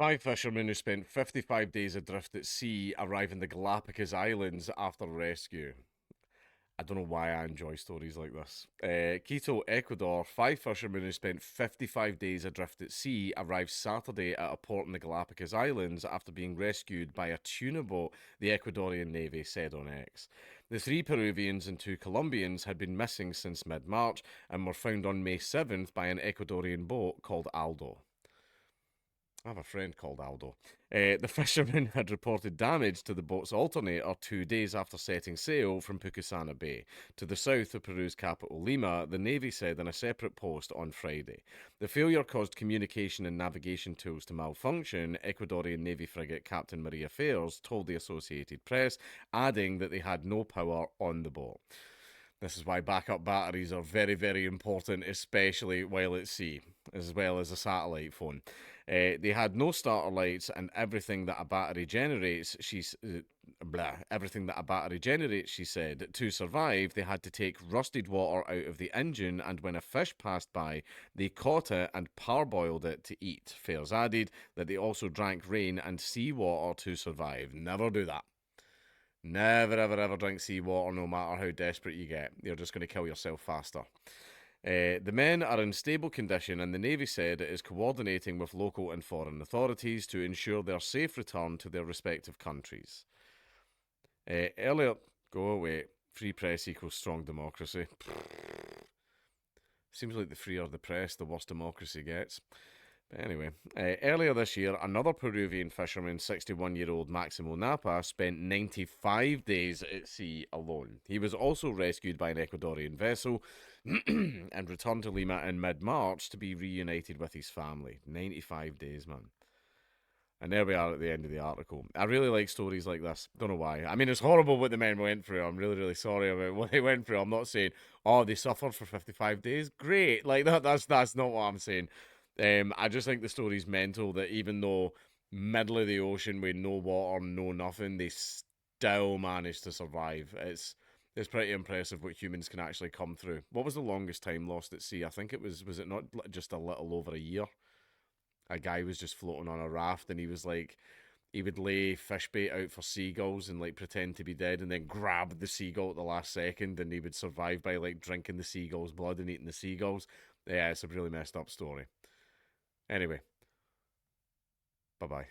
Five fishermen who spent 55 days adrift at sea arrive in the Galapagos Islands after rescue. I don't know why I enjoy stories like this. Quito, Ecuador. Five fishermen who spent 55 days adrift at sea arrived Saturday at a port in the Galapagos Islands after being rescued by a tuna boat, the Ecuadorian Navy said on X. The three Peruvians and two Colombians had been missing since mid March and were found on May 7th by an Ecuadorian boat called Aldo. I have a friend called Aldo. The fishermen had reported damage to the boat's alternator 2 days after setting sail from Pucusana Bay. To the south of Peru's capital, Lima, the Navy said in a separate post on Friday. The failure caused communication and navigation tools to malfunction, Ecuadorian Navy frigate Captain Maria Fairs told the Associated Press, adding that they had no power on the boat. This is why backup batteries are very, very important, especially while at sea, as well as a satellite phone. They had no starter lights, and everything that a battery generates, she said, to survive, they had to take rusted water out of the engine, and when a fish passed by, they caught it and parboiled it to eat. Fairs added that they also drank rain and seawater to survive. Never do that. Never, ever, ever drink seawater, no matter how desperate you get. You're just going to kill yourself faster. The men are in stable condition, and the Navy said it is coordinating with local and foreign authorities to ensure their safe return to their respective countries. Earlier, go away. Free press equals strong democracy. Seems like the freer the press, the worse democracy gets. Anyway, earlier this year, another Peruvian fisherman, 61-year-old Maximo Napa, spent 95 days at sea alone. He was also rescued by an Ecuadorian vessel and returned to Lima in mid-March to be reunited with his family. 95 days, man. And there we are at the end of the article. I really like stories like this. Don't know why. I mean, it's horrible what the men went through. I'm really, really sorry about what they went through. I'm not saying, oh, they suffered for 55 days. Great. Like, that's not what I'm saying. I just think the story's mental that even though middle of the ocean with no water, no nothing, they still managed to survive. It's pretty impressive what humans can actually come through. What was the longest time lost at sea? I think it was it not just a little over a year? A guy was just floating on a raft and he was like, he would lay fish bait out for seagulls and like pretend to be dead and then grab the seagull at the last second, and he would survive by like drinking the seagull's blood and eating the seagulls. Yeah, it's a really messed up story. Anyway, bye bye.